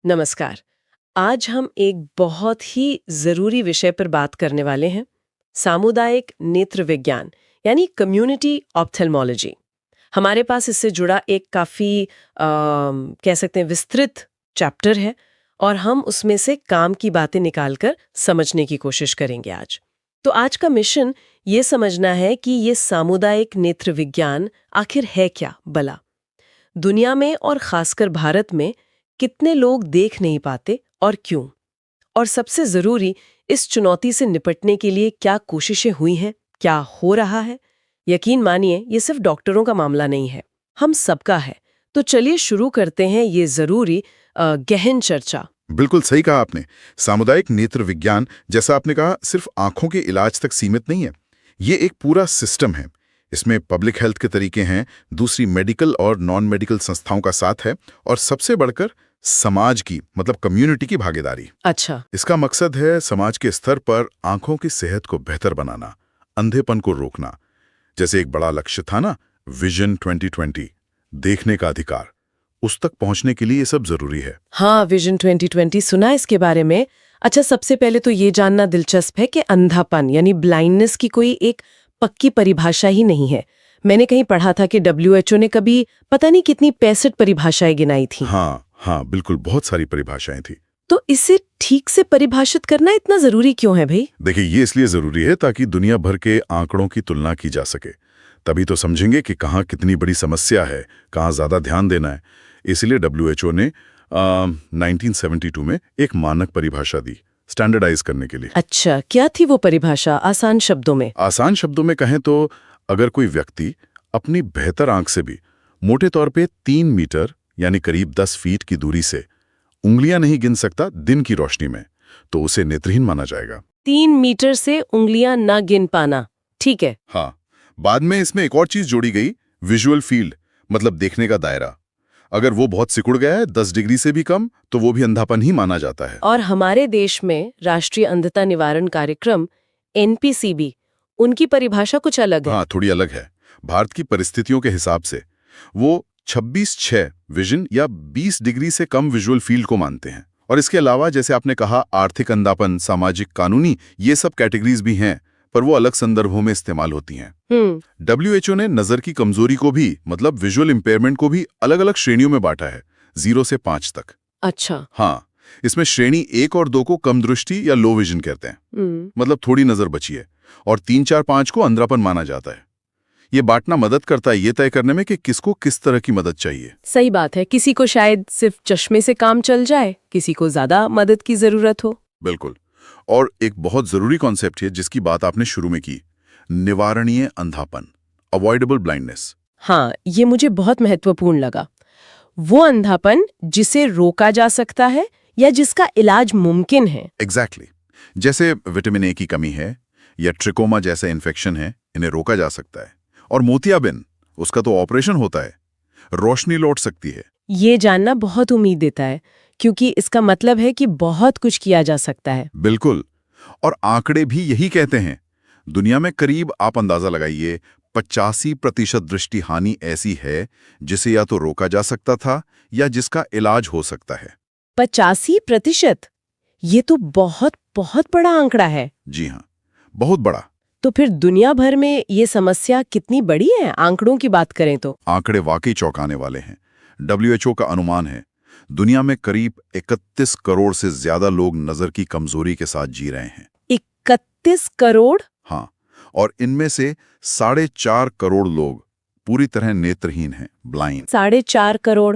नमस्कार। आज हम एक बहुत ही ज़रूरी विषय पर बात करने वाले हैं, सामुदायिक नेत्र विज्ञान यानी कम्युनिटी ऑप्थेल्मोलॉजी। हमारे पास इससे जुड़ा एक काफ़ी कह सकते हैं विस्तृत चैप्टर है और हम उसमें से काम की बातें निकालकर समझने की कोशिश करेंगे आज। तो आज का मिशन ये समझना है कि ये सामुदायिक नेत्र विज्ञान आखिर है क्या भला। दुनिया में और खासकर भारत में कितने लोग देख नहीं पाते और क्यों? और सबसे जरूरी, इस चुनौती से निपटने के लिए क्या कोशिशें हुई हैं, क्या हो रहा है? यकीन मानिए, ये सिर्फ डॉक्टरों का मामला नहीं है, हम सबका है। तो चलिए शुरू करते हैं ये जरूरी गहन चर्चा। बिल्कुल सही कहा आपने। सामुदायिक नेत्र विज्ञान, जैसा आपने कहा, सिर्फ आंखों के इलाज तक सीमित नहीं है। ये एक पूरा सिस्टम है। इसमें पब्लिक हेल्थ के तरीके हैं, दूसरी मेडिकल और नॉन मेडिकल संस्थाओं का साथ है, और सबसे बढ़कर समाज की, मतलब कम्युनिटी की भागीदारी। अच्छा। इसका मकसद है समाज के स्तर पर आंखों की सेहत को बेहतर बनाना, अंधेपन को रोकना। जैसे एक बड़ा लक्ष्य था ना, विजन 2020, देखने का अधिकार, उस तक पहुंचने के लिए ये सब जरूरी है। हाँ, विजन 2020 सुना इसके बारे में। अच्छा, सबसे पहले तो ये जानना दिलचस्प है कि अंधापन यानी ब्लाइंडनेस की कोई एक पक्की परिभाषा ही नहीं है। मैंने कहीं पढ़ा था कि WHO ने कभी पता नहीं कितनी 65 परिभाषाएं गिनाई थी। हाँ, बिल्कुल, बहुत सारी परिभाषाएं थी। तो इसे ठीक से परिभाषित करना इतना जरूरी क्यों है भाई? देखिए, ये इसलिए जरूरी है ताकि दुनिया भर के आंकड़ों की तुलना की जा सके। तभी तो समझेंगे कि कहाँ कितनी बड़ी समस्या है, कहाँ ज्यादा ध्यान देना है। इसलिए WHO ने 1972 में एक मानक परिभाषा दी, स्टैंडर्डाइज करने के लिए। अच्छा, क्या थी वो परिभाषा आसान शब्दों में? आसान शब्दों में कहें तो, अगर कोई व्यक्ति अपनी बेहतर आंख से भी मोटे तौर पे 3 मीटर यानी करीब 10 फीट की दूरी से उंगलियां नहीं गिन सकता दिन की रोशनी में, तो उसे नेत्रहीन माना जाएगा। 3 मीटर से उंगलियां ना गिन पाना, ठीक है। हाँ, बाद में इसमें एक और चीज जोड़ी गई, विजुअल फील्ड, मतलब देखने का दायरा। अगर वो बहुत सिकुड़ गया है 10 डिग्री से भी कम, तो वो भी अंधापन ही माना जाता है। और हमारे देश में राष्ट्रीय अंधता निवारण कार्यक्रम NPCB, उनकी परिभाषा कुछ अलग है। हाँ, थोड़ी अलग है। भारत की परिस्थितियों के हिसाब से वो 26/6 विजन या 20 डिग्री से कम विजुअल फील्ड को मानते हैं। और इसके अलावा, जैसे आपने कहा, आर्थिक अंधापन, सामाजिक, कानूनी, ये सब कैटेगरीज भी हैं, पर वो अलग संदर्भों में इस्तेमाल होती हैं। WHO ने नजर की कमजोरी को भी, मतलब विजुअल इंपेयरमेंट को भी, अलग अलग श्रेणियों में बांटा है, 0 से 5 तक। अच्छा। हाँ, इसमें श्रेणी 1 और 2 को कम दृष्टि या लो विजन कहते हैं, मतलब थोड़ी नजर बची है, और 3, 4, 5 को अंधरापन माना जाता है। ये बांटना मदद करता है ये तय करने में कि किसको किस तरह की मदद चाहिए। सही बात है, किसी को शायद सिर्फ चश्मे से काम चल जाए, किसी को ज्यादा मदद की जरूरत हो। बिल्कुल। और एक बहुत जरूरी कॉन्सेप्ट है जिसकी बात आपने शुरू में की, निवारणीय अंधापन, अवॉइडेबल ब्लाइंडनेस। हाँ, ये मुझे बहुत महत्वपूर्ण लगा। वो अंधापन जिसे रोका जा सकता है या जिसका इलाज मुमकिन है। एग्जैक्टली। जैसे विटामिन ए की कमी है या ट्रिकोमा जैसा इन्फेक्शन है, इन्हें रोका जा सकता है। और मोतियाबिंद, उसका तो ऑपरेशन होता है, रोशनी लौट सकती है। ये जानना बहुत उम्मीद देता है, क्योंकि इसका मतलब है कि बहुत कुछ किया जा सकता है। बिल्कुल। और आंकड़े भी यही कहते हैं। दुनिया में करीब, आप अंदाजा लगाइए, 85% दृष्टि हानि ऐसी है जिसे या तो रोका जा सकता था या जिसका इलाज हो सकता है। 85%? ये तो बहुत बहुत बड़ा आंकड़ा है। जी हाँ, बहुत बड़ा। तो फिर दुनिया भर में ये समस्या कितनी बड़ी है, आंकड़ों की बात करें तो? आंकड़े वाकई चौंकाने वाले हैं। WHO का अनुमान है, दुनिया में करीब 31 करोड़ से ज्यादा लोग नजर की कमजोरी के साथ जी रहे हैं। 31 करोड़? हाँ, और इनमें से 4.5 करोड़ लोग पूरी तरह नेत्रहीन हैं, ब्लाइंड। 4.5 करोड़?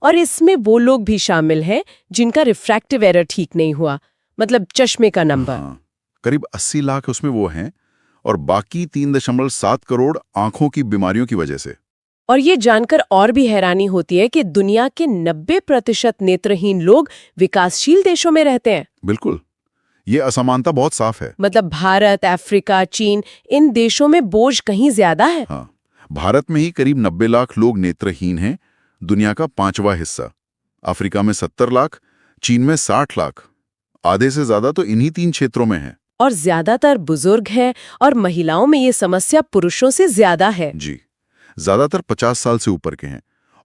और इसमें वो लोग भी शामिल हैं जिनका रिफ्रैक्टिव एरर ठीक नहीं हुआ, मतलब चश्मे का नंबर। हाँ, करीब 80 लाख उसमें वो हैं, और बाकी 3.7 करोड़ आंखों की बीमारियों की वजह से। और ये जानकर और भी हैरानी होती है कि दुनिया के 90% नेत्रहीन लोग विकासशील देशों में रहते हैं। बिल्कुल, ये असमानता बहुत साफ है। मतलब भारत, अफ्रीका, चीन, इन देशों में बोझ कहीं ज्यादा है। हाँ, भारत में ही करीब 90 लाख लोग नेत्रहीन हैं, दुनिया का 5वां हिस्सा। अफ्रीका में 70 लाख, चीन में 60 लाख। आधे से ज्यादा तो इन्हीं 3 क्षेत्रों में है। और ज्यादातर बुजुर्ग हैं, और महिलाओं में ये समस्या पुरुषों से ज्यादा है। जी, ज्यादातर 50 साल से ऊपर के हैं,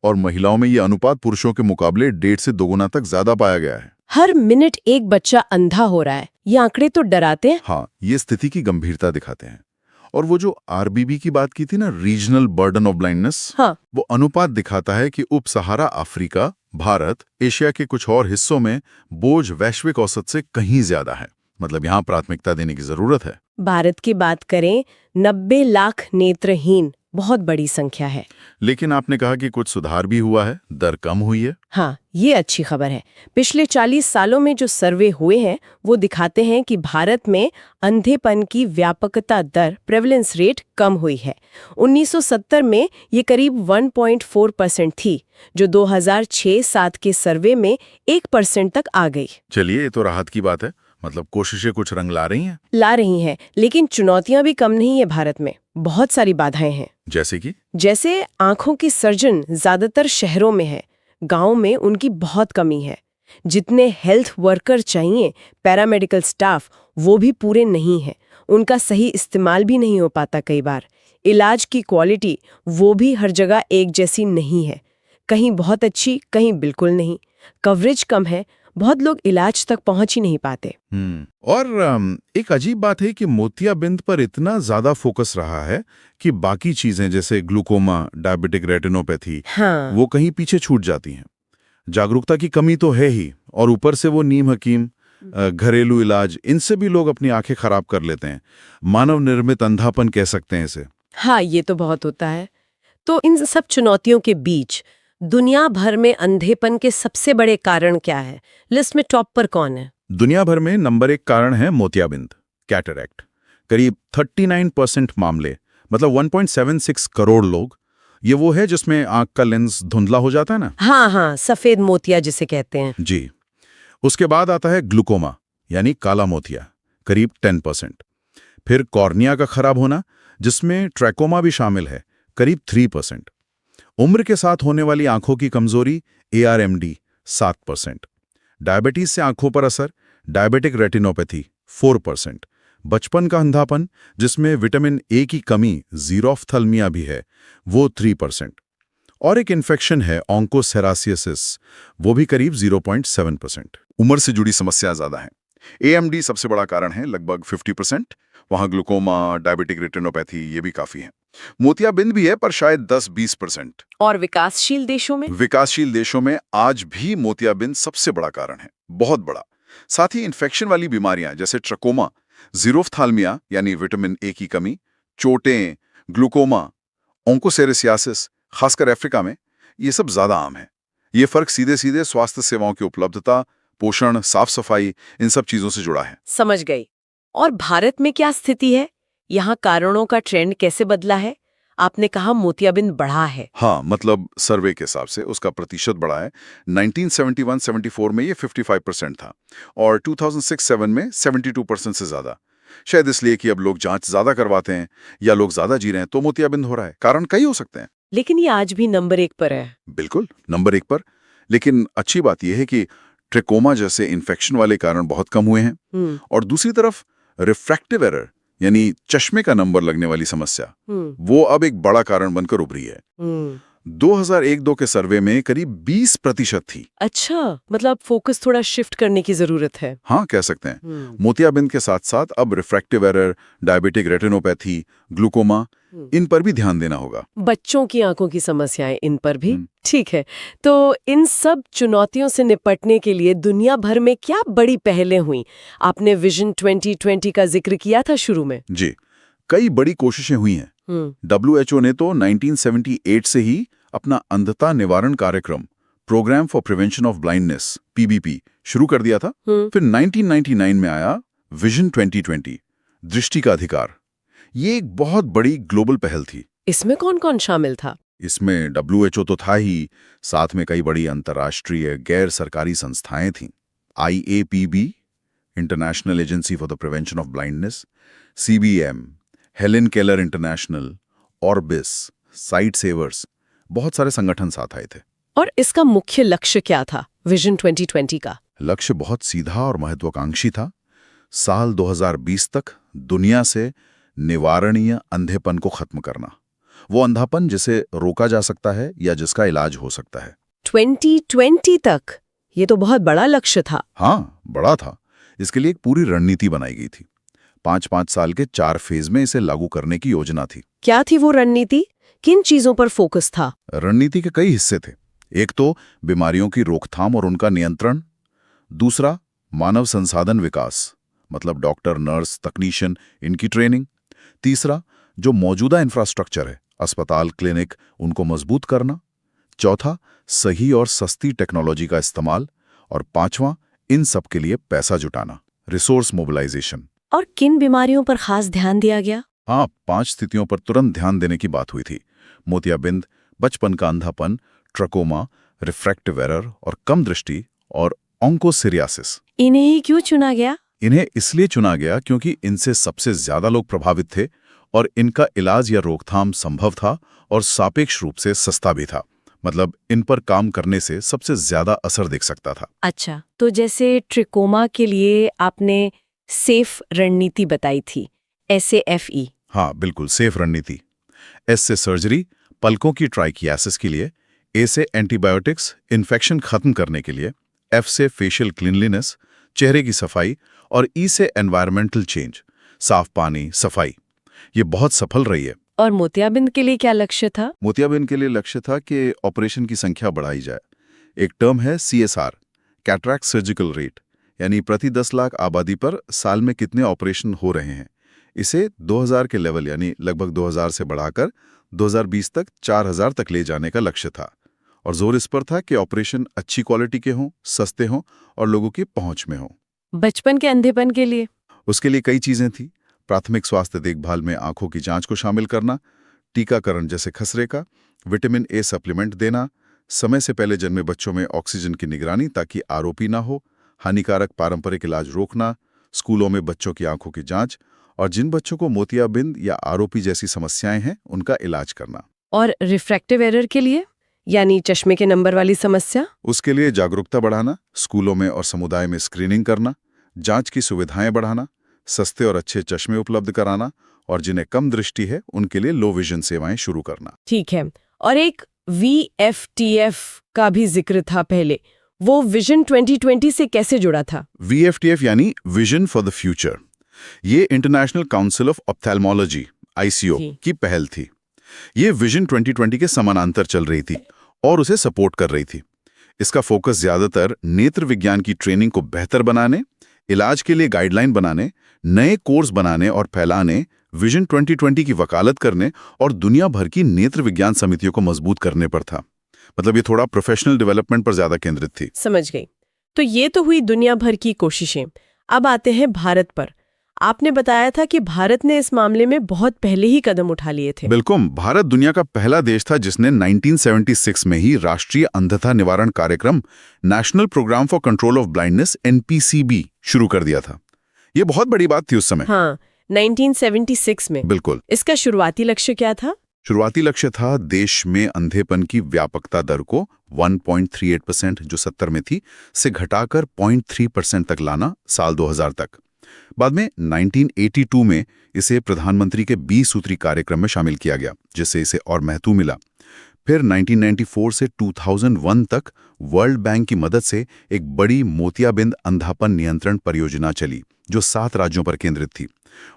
और महिलाओं में ये अनुपात पुरुषों के मुकाबले 1.5 से 2 गुना तक ज्यादा पाया गया है। हर मिनट एक बच्चा अंधा हो रहा है। ये आंकड़े तो डराते हैं। हाँ, ये स्थिति की गंभीरता दिखाते हैं। और वो जो आरबीबी की बात की थी ना, रीजनल बर्डन ऑफ ब्लाइंडनेस, हाँ। वो अनुपात दिखाता है कि उप सहारा अफ्रीका, भारत, एशिया के कुछ और हिस्सों में बोझ वैश्विक औसत से कहीं ज्यादा है। मतलब यहाँ प्राथमिकता देने की जरूरत है। भारत की बात करें, 90 लाख नेत्रहीन बहुत बड़ी संख्या है। लेकिन आपने कहा कि कुछ सुधार भी हुआ है, दर कम हुई है। हाँ, ये अच्छी खबर है। पिछले 40 सालों में जो सर्वे हुए हैं वो दिखाते हैं कि भारत में अंधेपन की व्यापकता दर, प्रेवलेंस रेट, कम हुई है। 1970 में ये करीब 1.4% थी, जो 2006-07 के सर्वे में 1% तक आ गई। चलिए, ये तो राहत की बात है। मतलब कोशिशें कुछ रंग ला रही हैं। ला रही हैं, लेकिन चुनौतियां भी कम नहीं है। भारत में बहुत सारी बाधाएं हैं। जैसे आंखों की सर्जन ज्यादातर शहरों में है, गांव में उनकी बहुत कमी है। जितने हेल्थ वर्कर चाहिए, पैरामेडिकल स्टाफ, वो भी पूरे नहीं है। उनका सही इस्तेमाल भी नहीं हो पाता। कई बार इलाज की क्वालिटी वो भी हर जगह एक जैसी नहीं है। कहीं बहुत अच्छी, कहीं बिल्कुल नहीं। कवरेज कम है, बहुत लोग इलाज तक पहुंच ही नहीं पाते। और एक अजीब बात है कि मोतियाबिंद पर इतना ज्यादा फोकस रहा है कि बाकी चीजें जैसे ग्लूकोमा, डायबिटिक रेटिनोपैथी, हाँ। वो कहीं पीछे छूट जाती हैं। जागरूकता की कमी तो है ही, और ऊपर से वो नीम हकीम, घरेलू इलाज, इनसे भी लोग अपनी आंखें खराब कर लेते हैं। मानव निर्मित अंधापन कह सकते हैं इसे। हाँ, ये तो बहुत होता है। तो इन सब चुनौतियों के बीच दुनिया भर में अंधेपन के सबसे बड़े कारण क्या है? लिस्ट में टॉप पर कौन है? दुनिया भर में नंबर 1 कारण है मोतियाबिंद, कैटरैक्ट। करीब 39% मामले, मतलब 1.76 करोड़ लोग। ये वो है जिसमें आंख का लेंस धुंधला हो जाता है ना। हाँ हाँ, सफेद मोतिया जिसे कहते हैं। जी। उसके बाद आता है ग्लूकोमा, यानी काला मोतिया, करीब 10%। फिर कॉर्निया का खराब होना, जिसमें ट्रैकोमा भी शामिल है, करीब 3%। उम्र के साथ होने वाली आंखों की कमजोरी, ARMD, 7%। डायबिटीज से आंखों पर असर, डायबिटिक रेटिनोपैथी, 4%। बचपन का अंधापन, जिसमें विटामिन ए की कमी, ज़ीरोफ्थल्मिया भी है, वो 3%। और एक इन्फेक्शन है ऑन्कोसेरासियसिस, वो भी करीब 0.7%। उम्र से जुड़ी समस्या ज्यादा है। AMD सबसे बड़ा कारण है, लगभग 50%। वहां ग्लूकोमा, डायबिटिक रेटिनोपैथी, ये भी काफी है। मोतियाबिंद भी है, पर शायद 10-20%। और विकासशील देशों में? विकासशील देशों में आज भी मोतियाबिंद सबसे बड़ा कारण है, बहुत बड़ा। साथ ही इन्फेक्शन वाली बीमारियां जैसे ट्रकोमा, ज़ीरोफ्थाल्मिया यानी विटामिन ए की कमी, चोटें, ग्लूकोमा, ऑन्कोसेरेसियासिस, खासकर अफ्रीका में, ये सब ज्यादा आम है। ये फर्क सीधे सीधे स्वास्थ्य सेवाओं की उपलब्धता, पोषण, साफ सफाई, इन सब चीजों से जुड़ा है। समझ गई। और भारत में क्या स्थिति है? यहाँ कारणों का ट्रेंड कैसे बदला है? आपने कहा मोतियाबिंद बढ़ा है। हाँ, मतलब सर्वे के हिसाब से उसका प्रतिशत बढ़ा है। 1971-74 में ये 55% था और 2006-07 में 72% से ज्यादा। शायद इसलिए कि अब लोग जांच ज्यादा करवाते हैं या लोग ज्यादा जी रहे हैं, तो मोतियाबिंद हो रहा है। कारण कई हो सकते हैं। लेकिन ये आज भी नंबर 1 पर है। बिल्कुल, नंबर 1 पर। लेकिन अच्छी बात यह है कि ट्रिकोमा जैसे इन्फेक्शन वाले कारण बहुत कम हुए हैं। और दूसरी तरफ रिफ्रैक्टिव एरर, यानी चश्मे का नंबर लगने वाली समस्या, वो अब एक बड़ा कारण बनकर उभरी है। 2001-02 के सर्वे में करीब 20% थी। अच्छा, मतलब फोकस थोड़ा शिफ्ट करने की जरूरत है। हाँ, कह सकते हैं। मोतियाबिंद के साथ साथ अब refractive error, diabetic retinopathy, glaucoma, इन पर भी ध्यान देना होगा। बच्चों की आंखों की समस्याएं, इन पर भी। ठीक है, तो इन सब चुनौतियों से निपटने के लिए दुनिया भर में क्या बड़ी पहलें हुई? आपने विजन 2020 का जिक्र किया था शुरू में। जी, कई बड़ी कोशिशें हुई हैं। WHO ने तो 1978 से ही अपना अंधता निवारण कार्यक्रम, programme for prevention of blindness, PBP, शुरू कर दिया था। फिर 1999 में आया विजन 2020, दृष्टि का अधिकार। ये एक बहुत बड़ी ग्लोबल पहल थी। इसमें कौन कौन शामिल था? इसमें WHO तो था ही, साथ में कई बड़ी अंतर्राष्ट्रीय गैर सरकारी संस्थाएं थीं। IAPB, international agency for the prevention of blindness, CBM, Helen Keller International, Orbis, Sight Savers, बहुत सारे संगठन साथ आए थे। और इसका मुख्य लक्ष्य क्या था विजन 2020 का? लक्ष्य बहुत सीधा और महत्वाकांक्षी था। साल 2020 तक दुनिया से निवारणीय अंधेपन को खत्म करना। वो अंधापन जिसे रोका जा सकता है या जिसका इलाज हो सकता है। 2020 तक? ये तो बहुत बड़ा लक्ष्य था। हाँ, बड़ा था। इसके लिए एक पूरी रणनीति बनाई गई थी। 5-5 साल के 4 फेज में इसे लागू करने की योजना थी। क्या थी वो रणनीति? किन चीजों पर फोकस था? रणनीति के कई हिस्से थे। एक तो बीमारियों की रोकथाम और उनका नियंत्रण। दूसरा, मानव संसाधन विकास, मतलब डॉक्टर, नर्स, तकनीशियन, इनकी ट्रेनिंग। तीसरा, जो मौजूदा इंफ्रास्ट्रक्चर है, अस्पताल, क्लिनिक, उनको मजबूत करना। चौथा, सही और सस्ती टेक्नोलॉजी का इस्तेमाल। और पांचवां, इन सब के लिए पैसा जुटाना, रिसोर्स मोबिलाइजेशन। और किन बीमारियों पर खास ध्यान दिया गया? हाँ, 5 स्थितियों पर तुरंत ध्यान देने की बात हुई थी। मोतियाबिंद, बचपन का अंधापन, ट्रकोमा, रिफ्रैक्टिव एरर और कम दृष्टि, और ऑन्कोसिरियासिस। इन्हें ही क्यों चुना गया? इन्हें इसलिए चुना गया क्योंकि इनसे सबसे ज्यादा लोग प्रभावित थे और इनका इलाज या रोकथाम संभव था और सापेक्ष रूप से सस्ता भी था। मतलब इन पर काम करने से सबसे ज्यादा असर दिख सकता था। अच्छा, तो जैसे ट्रिकोमा के लिए आपने सेफ रणनीति बताई थी, SAFE। हाँ, बिल्कुल, सेफ रणनीति। एस से सर्जरी, पलकों की ट्राइकियासिस के लिए। ए से एंटीबायोटिक्स, इन्फेक्शन खत्म करने के लिए। एफ से फेशियल क्लीनलीनेस, चेहरे की सफाई। और ई से एनवायरमेंटल चेंज, साफ पानी, सफाई। ये बहुत सफल रही है। और मोतियाबिंद के लिए क्या लक्ष्य था? मोतियाबिंद के लिए लक्ष्य था कि ऑपरेशन की संख्या बढ़ाई जाए। एक टर्म है CSR, कैटरैक्ट सर्जिकल रेट, यानी प्रति 10 लाख आबादी पर साल में कितने ऑपरेशन हो रहे हैं। इसे 2000 के लेवल यानी लगभग 2000 से बढ़ाकर 2020 तक 4000 तक ले जाने का लक्ष्य था। और जोर इस पर था कि ऑपरेशन अच्छी क्वालिटी के हों, सस्ते हों और लोगों की पहुंच में हों। बचपन के अंधेपन के लिए? उसके लिए कई चीजें थी। प्राथमिक स्वास्थ्य देखभाल में आंखों की जांच को शामिल करना, टीकाकरण जैसे खसरे का, विटामिन ए सप्लीमेंट देना, समय से पहले जन्मे बच्चों में ऑक्सीजन की निगरानी ताकि आरोपी ना हो, हानिकारक पारंपरिक इलाज रोकना, स्कूलों में बच्चों की आंखों की जांच, और जिन बच्चों को मोतियाबिंद या आरोपी जैसी समस्याएं हैं उनका इलाज करना। और रिफ्रैक्टिव एरर के लिए, यानी चश्मे के नंबर वाली समस्या? उसके लिए जागरूकता बढ़ाना, स्कूलों में और समुदाय में स्क्रीनिंग करना, जांच की सुविधाएं बढ़ाना, सस्ते और अच्छे चश्मे उपलब्ध कराना, और जिन्हें कम दृष्टि है उनके लिए लो विजन सेवाएं शुरू करना। ठीक है। और एक VFTF का भी जिक्र था पहले, वो विजन 2020 से कैसे जुड़ा था? VFTF यानी विजन फॉर द फ्यूचर। ये international council of ophthalmology ICO की पहल थी। ये विजन 2020 के समानांतर चल रही थी और उसे सपोर्ट कर रही थी। इसका फोकस ज्यादातर नेत्र विज्ञान की ट्रेनिंग को बेहतर बनाने, इलाज के लिए गाइडलाइन बनाने, नए कोर्स बनाने और फैलाने, विजन 2020 की वकालत करने और दुनिया भर की नेत्र विज्ञान समितियों को मजबूत करने पर था। मतलब ये थोड़ा प्रोफेशनल डेवलपमेंट पर ज्यादा केंद्रित थी। समझ गई। तो ये तो हुई दुनिया भर की कोशिशें। अब आते हैं भारत पर। आपने बताया था कि भारत ने इस मामले में बहुत पहले ही कदम उठा लिए थे। बिल्कुल, भारत दुनिया का पहला देश था जिसने 1976 में ही राष्ट्रीय अंधता निवारण कार्यक्रम national programme for control of blindness NPCB शुरू कर दिया था। ये बहुत बड़ी बात थी उस समय। हाँ, 1976 में। बिल्कुल। इसका शुरुआती लक्ष्य क्या था? शुरुआती लक्ष्य था देश में अंधेपन की व्यापकता दर को 1.38% जो 70 में थी से घटाकर 0.3% तक लाना साल 2000 तक। बाद में 1982 में इसे प्रधानमंत्री के 20 सूत्री कार्यक्रम में शामिल किया गया, जिससे इसे और महत्व मिला। फिर 1994 से 2001 तक वर्ल्ड बैंक की मदद से एक बड़ी मोतियाबिंद अंधापन नियंत्रण परियोजना चली जो 7 राज्यों पर केंद्रित थी।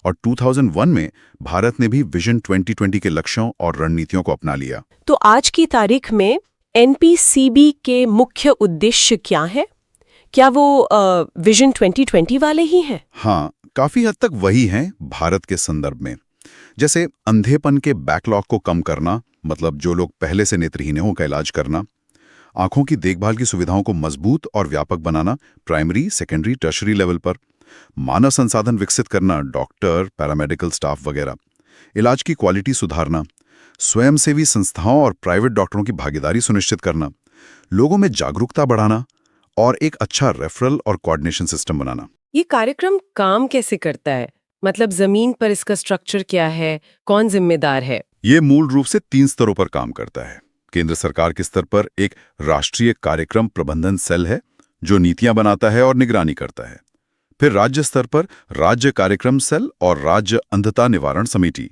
और 2001 में भारत ने भी विजन 2020 के लक्ष्यों और रणनीतियों को अपना लिया। तो आज की तारीख में NPCB के मुख्य उद्देश्य क्या है? क्या वो विजन 2020 वाले ही हैं? हाँ, काफी हद तक वही हैं भारत के संदर्भ में। जैसे अंधेपन के बैकलॉग को कम करना, मतलब जो लोग पहले से नेत्रहीन हैं उनका इलाज करना, आंखों की देखभाल की सुविधाओं को मजबूत और व्यापक बनाना प्राइमरी, सेकेंडरी, टर्शरी लेवल पर, मानव संसाधन विकसित करना, डॉक्टर, पैरामेडिकल स्टाफ वगैरह, इलाज की क्वालिटी सुधारना, स्वयंसेवी संस्थाओं और प्राइवेट डॉक्टरों की भागीदारी सुनिश्चित करना, लोगों में जागरूकता बढ़ाना और एक अच्छा रेफरल और कोऑर्डिनेशन सिस्टम बनाना। ये कार्यक्रम काम कैसे करता है? मतलब जमीन पर इसका स्ट्रक्चर क्या है, कौन जिम्मेदार है? ये मूल रूप से 3 स्तरों पर काम करता है। केंद्र सरकार के स्तर पर एक राष्ट्रीय कार्यक्रम प्रबंधन सेल है जो नीतियां बनाता है और निगरानी करता है। फिर राज्य स्तर पर राज्य कार्यक्रम सेल और राज्य अंधता निवारण समिति,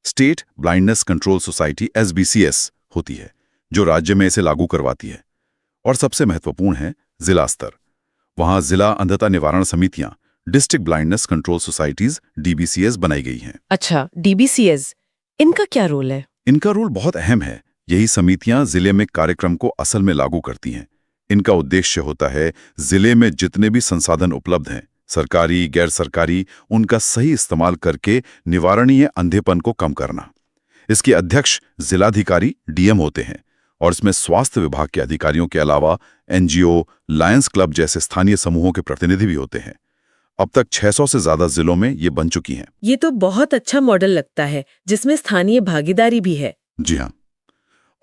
state blindness control society SBCS होती है, जो राज्य में इसे लागू करवाती है। और सबसे महत्वपूर्ण है जिला स्तर। वहां जिला अंधता निवारण समितियां, district blindness control societies DBCS बनाई गई हैं। अच्छा, DBCS, इनका क्या रोल है? इनका रोल बहुत अहम है। यही समितियां जिले में कार्यक्रम को असल में लागू करती हैं। इनका उद्देश्य होता है जिले में जितने भी संसाधन उपलब्ध हैं, सरकारी गैर सरकारी, उनका सही इस्तेमाल करके निवारणीय अंधेपन को कम करना। इसके अध्यक्ष जिलाधिकारी DM होते हैं और इसमें स्वास्थ्य विभाग के अधिकारियों के अलावा NGO, लायंस क्लब जैसे स्थानीय समूहों के प्रतिनिधि भी होते हैं। अब तक 600 से ज्यादा जिलों में ये बन चुकी हैं। ये तो बहुत अच्छा मॉडल लगता है, जिसमें स्थानीय भागीदारी भी है। जी हाँ।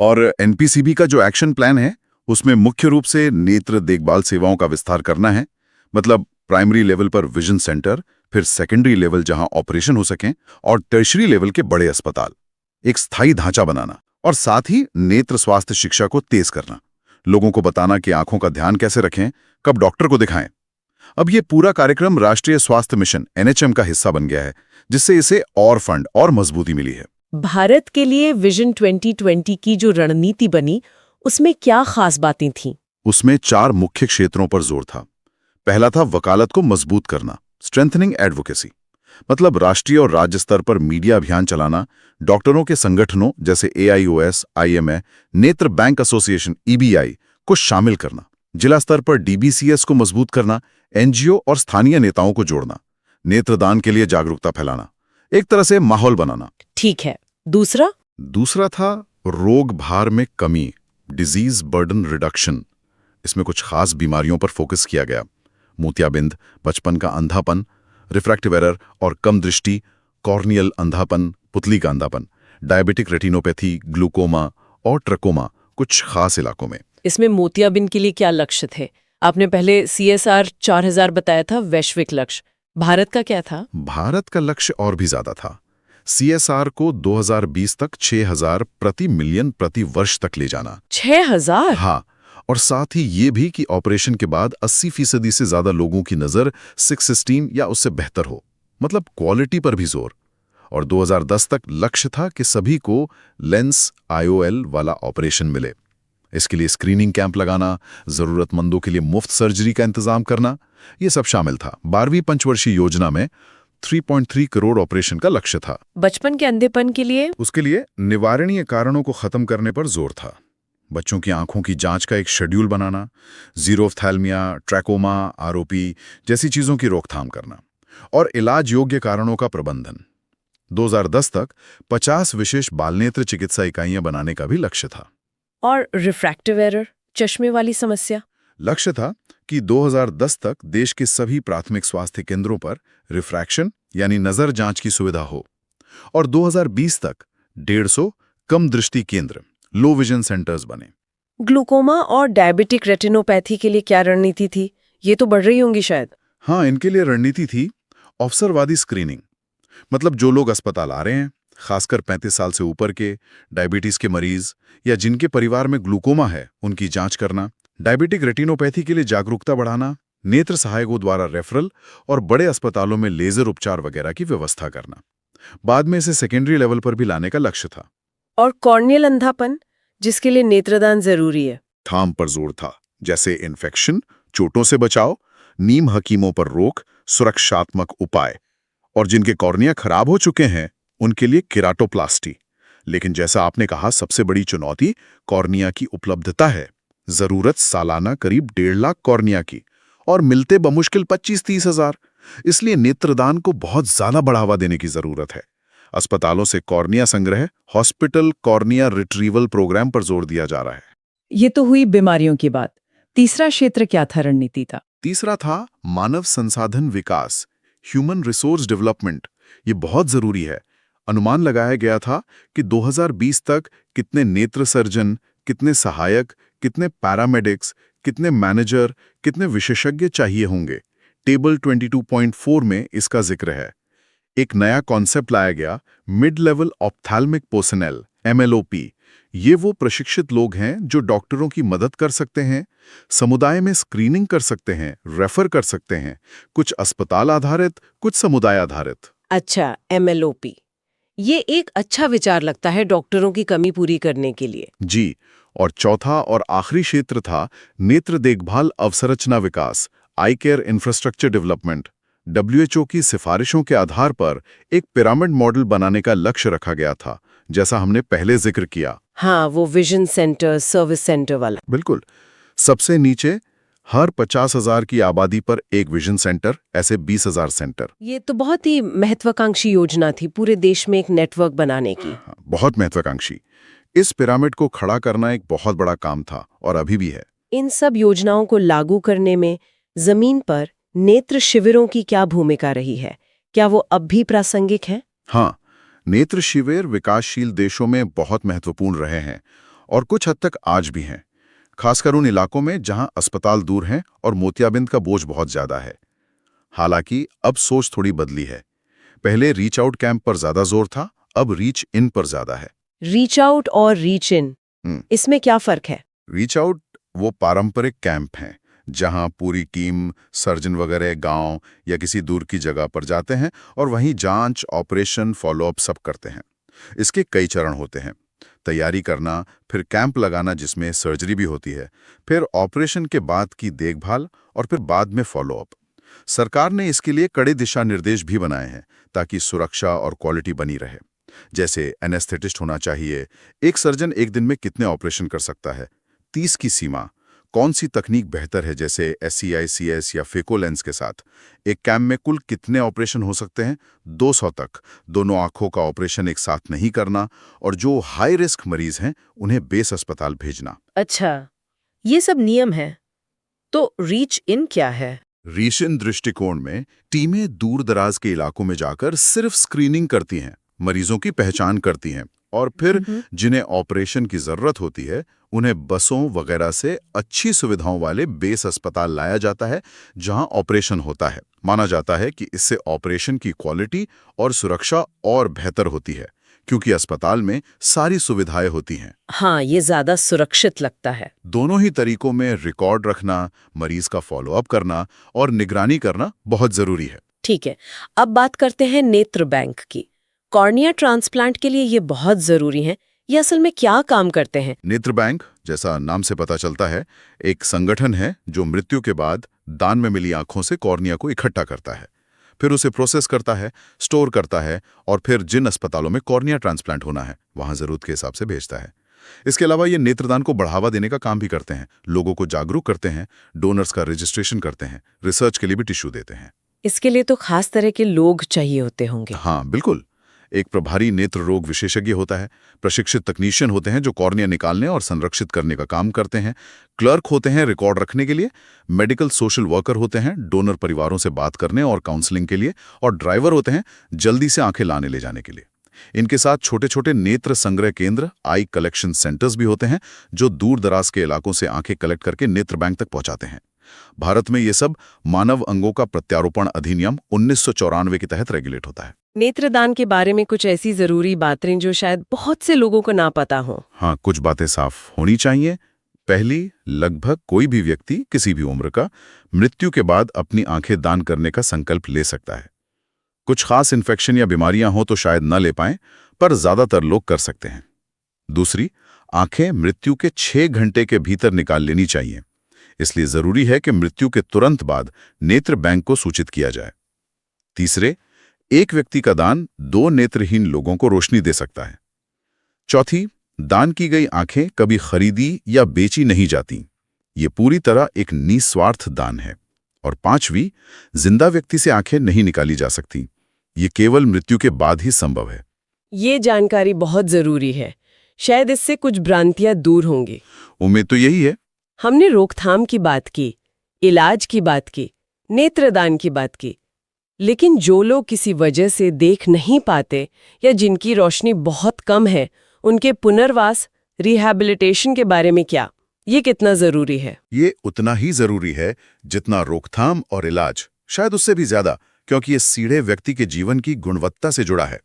और NPCB का जो एक्शन प्लान है, उसमें मुख्य रूप से नेत्र देखभाल सेवाओं का विस्तार करना है। मतलब प्राइमरी लेवल पर विजन सेंटर, फिर सेकेंडरी लेवल जहां ऑपरेशन हो सकें, और टर्शरी लेवल के बड़े अस्पताल। एक स्थायी ढांचा बनाना और साथ ही नेत्र स्वास्थ्य शिक्षा को तेज करना। लोगों को बताना कि आंखों का ध्यान कैसे रखें, कब डॉक्टर को दिखाएं। अब ये पूरा कार्यक्रम राष्ट्रीय स्वास्थ्य मिशन NHM का हिस्सा बन गया है, जिससे इसे और फंड और मजबूती मिली है। भारत के लिए विजन 2020 की जो रणनीति बनी, उसमें क्या खास बातें थीं? उसमें 4 मुख्य क्षेत्रों पर जोर था। पहला था वकालत को मजबूत करना, स्ट्रेंथनिंग एडवोकेसी। मतलब राष्ट्रीय और राज्य स्तर पर मीडिया अभियान चलाना, डॉक्टरों के संगठनों जैसे AIOS, IMA, नेत्र बैंक एसोसिएशन EBI को शामिल करना। जिला स्तर पर DBCS को मजबूत करना, NGO और स्थानीय नेताओं को जोड़ना, नेत्रदान के लिए जागरूकता फैलाना, एक तरह से माहौल बनाना। ठीक है। दूसरा था रोग भार में कमी, डिजीज बर्डन रिडक्शन। इसमें कुछ खास बीमारियों पर फोकस किया गया। मोतियाबिंद, बचपन का अंधापन, रिफ्रैक्टिव एरर और कम दृष्टि, कॉर्नियल अंधापन, पुतली का अंधापन, डायबिटिक रेटिनोपैथी, ग्लूकोमा और ट्रकोमा कुछ खास इलाकों में। इसमें मोतियाबिंद के लिए क्या लक्ष्य थे? आपने पहले CSR 4000 बताया था, वैश्विक लक्ष्य। भारत का क्या था? भारत का लक्ष्य और भी ज्यादा था। CSR को 2020 तक 6000 प्रति मिलियन प्रति वर्ष तक ले जाना। 6000? हाँ, और साथ ही ये भी कि ऑपरेशन के बाद 80% से ज्यादा लोगों की नजर 616 या उससे बेहतर हो। मतलब क्वालिटी पर भी जोर। और 2010 तक लक्ष्य था कि सभी को लेंस IOL वाला ऑपरेशन मिले। इसके लिए स्क्रीनिंग कैंप लगाना, जरूरतमंदों के लिए मुफ्त सर्जरी का इंतजाम करना, ये सब शामिल था। 12वीं पंचवर्षीय योजना में 3.3 करोड़ ऑपरेशन का लक्ष्य था। बचपन के अंधेपन के लिए? उसके लिए निवारणीय कारणों को खत्म करने पर जोर था। बच्चों की आंखों की जांच का एक शेड्यूल बनाना, जीरोफ्थैल्मिया, ट्रैकोमा, ROP जैसी चीजों की रोकथाम करना, और इलाज योग्य कारणों का प्रबंधन। 2010 तक 50 विशेष बालनेत्र चिकित्सा इकाइयां बनाने का भी लक्ष्य था। और रिफ्रैक्टिव एरर, चश्मे वाली समस्या? लक्ष्य था कि 2010 तक देश के सभी प्राथमिक स्वास्थ्य केंद्रों पर रिफ्रैक्शन यानी नजर जांच की सुविधा हो, और 2020 तक 150 कम दृष्टि केंद्र, लो विजन सेंटर्स बने। ग्लूकोमा और डायबिटिक रेटिनोपैथी के लिए क्या रणनीति थी? ये तो बढ़ रही होंगी शायद। हाँ, इनके लिए रणनीति थी अवसरवादी स्क्रीनिंग। मतलब जो लोग अस्पताल आ रहे हैं, खासकर 35 साल से ऊपर के, डायबिटीज के मरीज या जिनके परिवार में ग्लूकोमा है, उनकी जांच करना। डायबिटिक रेटिनोपैथी के लिए जागरूकता बढ़ाना, नेत्र सहायकों द्वारा रेफरल और बड़े अस्पतालों में लेजर उपचार वगैरह की व्यवस्था करना। बाद में इसे सेकेंडरी लेवल पर भी लाने का लक्ष्य था। और कॉर्नियल अंधापन, जिसके लिए नेत्रदान जरूरी है? थाम पर जोर था, जैसे इन्फेक्शन, चोटों से बचाव, नीम हकीमों पर रोक, सुरक्षात्मक उपाय। और जिनके कॉर्निया खराब हो चुके हैं, उनके लिए केराटोप्लास्टी। लेकिन जैसा आपने कहा, सबसे बड़ी चुनौती कॉर्निया की उपलब्धता है। जरूरत सालाना करीब 1.5 लाख कॉर्निया की, और मिलते बमुश्किल 25-30 हजार। इसलिए नेत्रदान को बहुत ज्यादा बढ़ावा देने की जरूरत है। अस्पतालों से कॉर्निया संग्रह, हॉस्पिटल कॉर्निया रिट्रीवल प्रोग्राम पर जोर दिया जा रहा है। ये तो हुई बीमारियों की बात। तीसरा क्षेत्र क्या था, रणनीति था? तीसरा था मानव संसाधन विकास, ह्यूमन रिसोर्स डेवलपमेंट। ये बहुत जरूरी है। अनुमान लगाया गया था कि 2020 तक कितने नेत्र सर्जन, कितने सहायक, कितने पैरामेडिक्स, कितने मैनेजर, कितने विशेषज्ञ चाहिए होंगे। टेबल 22.4 में इसका जिक्र है। एक नया कॉन्सेप्ट लाया गया, mid level ophthalmic personnel, MLOP। ये वो प्रशिक्षित लोग हैं जो डॉक्टरों की मदद कर सकते हैं, समुदाय में स्क्रीनिंग कर सकते हैं, रेफर कर सकते हैं, कुछ अस्पताल आधारित, कुछ समुदाय आधारित। अच्छा, MLOP, ये एक अच्छा विचार लगता है डॉक्टरों की कमी पूरी करने के लिए। जी। और चौथा और आखिरी क्षेत्र था नेत्र देखभाल अवसंरचना विकास, आई केयर इंफ्रास्ट्रक्चर डेवलपमेंट। WHO की सिफारिशों के आधार पर एक पिरामिड मॉडल बनाने का लक्ष्य रखा गया था, जैसा हमने पहले जिक्र किया। हाँ, वो विजन सेंटर, सर्विस सेंटर वाला। बिल्कुल। सबसे नीचे हर 50,000 की आबादी पर एक विजन सेंटर, ऐसे 20,000 सेंटर। ये तो बहुत ही महत्वाकांक्षी योजना थी, पूरे देश में एक नेटवर्क बनाने की। हाँ, बहुत महत्वाकांक्षी। इस पिरामिड को खड़ा करना एक बहुत बड़ा काम था और अभी भी है। इन सब योजनाओं को लागू करने में जमीन पर नेत्र शिविरों की क्या भूमिका रही है? क्या वो अब भी प्रासंगिक है? हाँ, नेत्र शिविर विकासशील देशों में बहुत महत्वपूर्ण रहे हैं और कुछ हद तक आज भी हैं, खासकर उन इलाकों में जहां अस्पताल दूर हैं और मोतियाबिंद का बोझ बहुत ज्यादा है। हालांकि अब सोच थोड़ी बदली है। पहले रीच आउट कैंप पर ज्यादा जोर था, अब रीच इन पर ज्यादा है। रीच आउट और रीच इन, इसमें क्या फर्क है? रीच आउट वो पारंपरिक कैंप हैं जहां पूरी टीम, सर्जन वगैरह गांव या किसी दूर की जगह पर जाते हैं और वहीं जांच, ऑपरेशन, फॉलोअप सब करते हैं। इसके कई चरण होते हैं। तैयारी करना, फिर कैंप लगाना जिसमें सर्जरी भी होती है, फिर ऑपरेशन के बाद की देखभाल और फिर बाद में फॉलोअप। सरकार ने इसके लिए कड़े दिशा निर्देश भी बनाए हैं ताकि सुरक्षा और क्वालिटी बनी रहे। जैसे एनेस्थेटिस्ट होना चाहिए, एक सर्जन एक दिन में कितने ऑपरेशन कर सकता है, 30 की सीमा, कौन सी तकनीक बेहतर है जैसे SCICS या फेको लेंस के साथ, एक कैंप में कुल कितने ऑपरेशन हो सकते हैं, 200 तक, दोनों आंखों का ऑपरेशन एक साथ नहीं करना, और जो हाई रिस्क मरीज हैं उन्हें बेस अस्पताल भेजना। अच्छा, ये सब नियम है। तो रीच इन क्या है? रीच इन दृष्टिकोण में टीमें दूर दराज के इलाकों में जाकर सिर्फ स्क्रीनिंग करती हैं, मरीजों की पहचान करती हैं और फिर जिन्हें ऑपरेशन की जरूरत होती है उन्हें बसों वगैरह से अच्छी सुविधाओं वाले बेस अस्पताल लाया जाता है जहां ऑपरेशन होता है। माना जाता है कि इससे ऑपरेशन की क्वालिटी और सुरक्षा और बेहतर होती है क्योंकि अस्पताल में सारी सुविधाएं होती हैं। हाँ, ये ज्यादा सुरक्षित लगता है। दोनों ही तरीकों में रिकॉर्ड रखना, मरीज का फॉलोअप करना और निगरानी करना बहुत जरूरी है। ठीक है, अब बात करते हैं नेत्र बैंक की। कॉर्निया ट्रांसप्लांट के लिए ये बहुत जरूरी है। ये असल में क्या काम करते हैं? नेत्र बैंक, जैसा नाम से पता चलता है, एक संगठन है जो मृत्यु के बाद दान में मिली आंखों से कॉर्निया को इकट्ठा करता है, फिर उसे प्रोसेस करता है, स्टोर करता है और फिर जिन अस्पतालों में कॉर्निया ट्रांसप्लांट होना है वहां जरूरत के हिसाब से भेजता है। इसके अलावा ये नेत्रदान को बढ़ावा देने का काम भी करते हैं, लोगों को जागरूक करते हैं, डोनर्स का रजिस्ट्रेशन करते हैं, रिसर्च के लिए भी टिश्यू देते हैं। इसके लिए तो खास तरह के लोग चाहिए होते होंगे। हाँ बिल्कुल। एक प्रभारी नेत्र रोग विशेषज्ञ होता है, प्रशिक्षित तकनीशियन होते हैं जो कॉर्निया निकालने और संरक्षित करने का काम करते हैं, क्लर्क होते हैं रिकॉर्ड रखने के लिए, मेडिकल सोशल वर्कर होते हैं डोनर परिवारों से बात करने और काउंसलिंग के लिए, और ड्राइवर होते हैं जल्दी से आंखें लाने ले जाने के लिए। इनके साथ छोटे छोटे नेत्र संग्रह केंद्र, आई कलेक्शन सेंटर्स भी होते हैं जो दूर दराज के इलाकों से आंखें कलेक्ट करके नेत्र बैंक तक पहुंचाते हैं। भारत में ये सब मानव अंगों का प्रत्यारोपण अधिनियम 1994 के तहत रेगुलेट होता है। नेत्रदान के बारे में कुछ ऐसी जरूरी बातें जो शायद बहुत से लोगों को ना पता हो। हाँ, कुछ बातें साफ होनी चाहिए। पहली, लगभग कोई भी व्यक्ति किसी भी उम्र का मृत्यु के बाद अपनी आंखें दान करने का संकल्प ले सकता है। कुछ खास इन्फेक्शन या बीमारियां हो तो शायद न ले पाएं, पर ज्यादातर लोग कर सकते हैं। दूसरी, आंखें मृत्यु के 6 घंटे के भीतर निकाल लेनी चाहिए, इसलिए जरूरी है कि मृत्यु के तुरंत बाद नेत्र बैंक को सूचित किया जाए। तीसरे, एक व्यक्ति का दान 2 नेत्रहीन लोगों को रोशनी दे सकता है। चौथी, दान की गई आंखें कभी खरीदी या बेची नहीं जाती, ये पूरी तरह एक निस्वार्थ दान है। और पांचवी, जिंदा व्यक्ति से आंखें नहीं निकाली जा सकती, ये केवल मृत्यु के बाद ही संभव है। ये जानकारी बहुत जरूरी है, शायद इससे कुछ भ्रांतियां दूर होंगी। उम्मीद तो यही है। हमने रोकथाम की बात की, इलाज की बात की, नेत्रदान की बात की, लेकिन जो लोग किसी वजह से देख नहीं पाते या जिनकी रोशनी बहुत कम है, उनके पुनर्वास, रिहैबिलिटेशन के बारे में क्या? ये कितना जरूरी है? ये उतना ही जरूरी है जितना रोकथाम और इलाज, शायद उससे भी ज्यादा, क्योंकि ये सीधे व्यक्ति के जीवन की गुणवत्ता से जुड़ा है।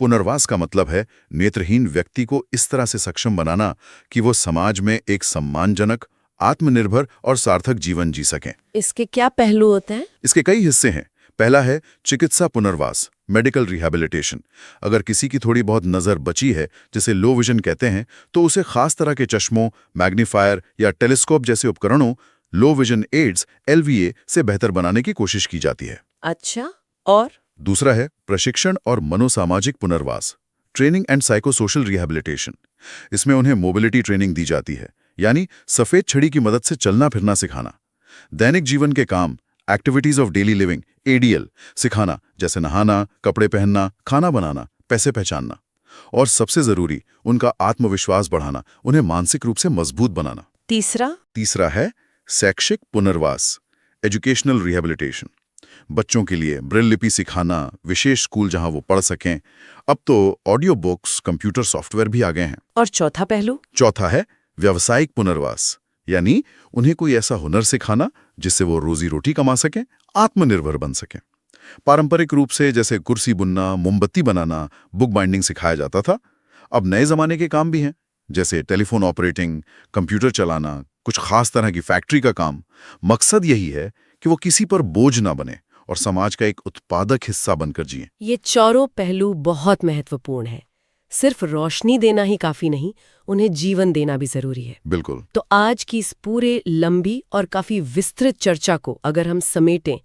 पुनर्वास का मतलब है नेत्रहीन व्यक्ति को इस तरह से सक्षम बनाना कि वो समाज में एक सम्मानजनक, आत्मनिर्भर और सार्थक जीवन जी सकें। इसके क्या पहलू होते हैं? इसके कई हिस्से हैं। पहला है चिकित्सा पुनर्वास, मेडिकल रिहैबिलिटेशन। अगर किसी की थोड़ी बहुत नज़र बची है, जिसे लो विजन कहते हैं, तो उसे खास तरह के चश्मों, मैग्नीफायर या टेलीस्कोप जैसे उपकरणों, लो विजन एड्स LVA से बेहतर बनाने की कोशिश की जाती है। अच्छा, और दूसरा है प्रशिक्षण और मनोसामाजिक पुनर्वास, training and psycho social rehabilitation. इसमें उन्हें मोबिलिटी ट्रेनिंग दी जाती है, यानी सफेद छड़ी की मदद से चलना फिरना सिखाना, दैनिक जीवन के काम, activities of daily living ADL सिखाना, जैसे नहाना, कपड़े पहनना, खाना बनाना, पैसे पहचानना, और सबसे जरूरी उनका आत्मविश्वास बढ़ाना, उन्हें मानसिक रूप से मजबूत बनाना। तीसरा है शैक्षिक पुनर्वास, एजुकेशनल रिहैबिलिटेशन। बच्चों के लिए ब्रेल लिपि सिखाना, विशेष स्कूल जहां वो पढ़ सकें। अब तो ऑडियो बुक्स, कंप्यूटर सॉफ्टवेयर भी आ गए हैं। और चौथा पहलू? चौथा है व्यावसायिक पुनर्वास, यानी उन्हें कोई ऐसा हुनर सिखाना जिससे वो रोजी रोटी कमा सकें, आत्मनिर्भर बन सकें। पारंपरिक रूप से जैसे कुर्सी बुनना, मोमबत्ती बनाना, बुक बाइंडिंग सिखाया जाता था। अब नए जमाने के काम भी हैं, जैसे टेलीफोन ऑपरेटिंग, कंप्यूटर चलाना, कुछ खास तरह की फैक्ट्री का काम। मकसद यही है कि वो किसी पर बोझ ना बने और समाज का एक उत्पादक हिस्सा बनकर जिए। ये चारों पहलू बहुत महत्वपूर्ण है। सिर्फ रोशनी देना ही काफी नहीं, उन्हें जीवन देना भी जरूरी है। बिल्कुल। तो आज की इस पूरे लंबी और काफी विस्तृत चर्चा को अगर हम समेटें,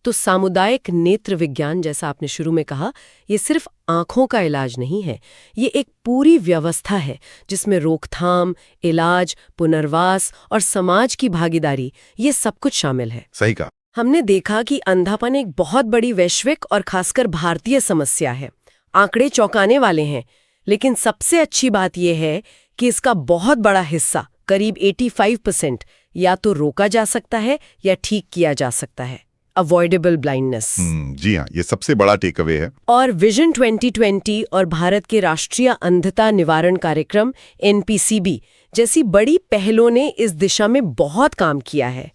तो सामुदायिक नेत्र विज्ञान, जैसा आपने शुरू में कहा, ये सिर्फ आंखों का इलाज नहीं है। ये एक पूरी व्यवस्था है जिसमें रोकथाम, इलाज, पुनर्वास और समाज की भागीदारी, ये सब कुछ शामिल है। सही कहा। हमने देखा कि अंधापन एक बहुत बड़ी वैश्विक और खासकर भारतीय समस्या है। आंकड़े चौंकाने वाले हैं, लेकिन सबसे अच्छी बात यह है कि इसका बहुत बड़ा हिस्सा, करीब 85%, या तो रोका जा सकता है या ठीक किया जा सकता है। Avoidable blindness. जी हाँ, ये सबसे बड़ा टेक अवे है। और विजन 2020 और भारत के राष्ट्रीय अंधता निवारण कार्यक्रम NPCB जैसी बड़ी पहलों ने इस दिशा में बहुत काम किया है।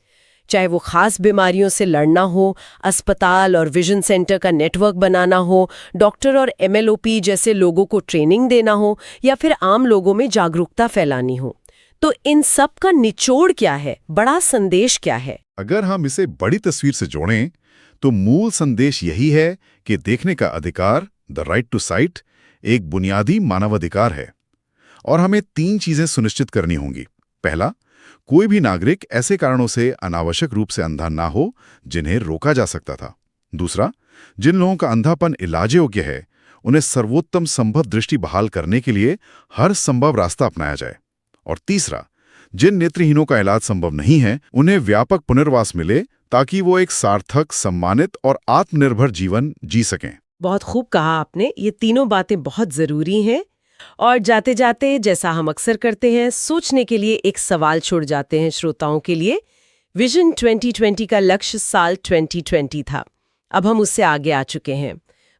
चाहे वो खास बीमारियों से लड़ना हो, अस्पताल और विजन सेंटर का नेटवर्क बनाना हो, डॉक्टर और MLOP जैसे लोगों को ट्रेनिंग देना हो, या फिर आम लोगों में जागरूकता फैलानी हो। तो इन सब का निचोड़ क्या है, बड़ा संदेश क्या है? अगर हम इसे बड़ी तस्वीर से जोड़ें, तो मूल संदेश यही है कि देखने का अधिकार, द राइट टू साइट, एक बुनियादी मानवाधिकार है और हमें 3 चीजें सुनिश्चित करनी होंगी। पहला, कोई भी नागरिक ऐसे कारणों से अनावश्यक रूप से अंधा ना हो जिन्हें रोका जा सकता था। दूसरा, जिन लोगों का अंधापन इलाज योग्य है, उन्हें सर्वोत्तम संभव दृष्टि बहाल करने के लिए हर संभव रास्ता अपनाया जाए। और तीसरा, जिन नेत्रहीनों का इलाज संभव नहीं है, उन्हें व्यापक पुनर्वास मिले ताकि वो एक सार्थक, सम्मानित और आत्मनिर्भर जीवन जी सकें। बहुत खूब कहा आपने। ये तीनों बातें बहुत जरूरी हैं। और जाते जाते, जैसा हम अक्सर करते हैं, सोचने के लिए एक सवाल छोड़ जाते हैं श्रोताओं के लिए। विजन 2020 का लक्ष्य साल 2020 था। अब हम उससे आगे आ चुके हैं।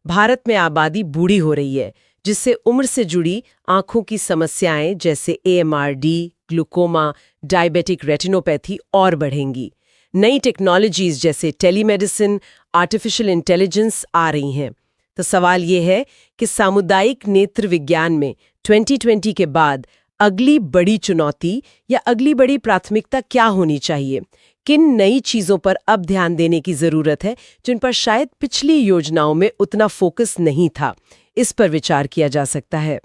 भारत में आबादी बूढ़ी हो रही है, जिससे उम्र से जुड़ी आंखों की समस्याएं जैसे AMRD, ग्लूकोमा, डायबिटिक रेटिनोपैथी और बढ़ेंगी। नई टेक्नोलॉजीज जैसे टेलीमेडिसिन, आर्टिफिशियल इंटेलिजेंस आ रही हैं। तो सवाल ये है कि सामुदायिक नेत्र विज्ञान में 2020 के बाद अगली बड़ी चुनौती या अगली बड़ी प्राथमिकता क्या होनी चाहिए? किन नई चीजों पर अब ध्यान देने की जरूरत है जिन पर शायद पिछली योजनाओं में उतना फोकस नहीं था? इस पर विचार किया जा सकता है।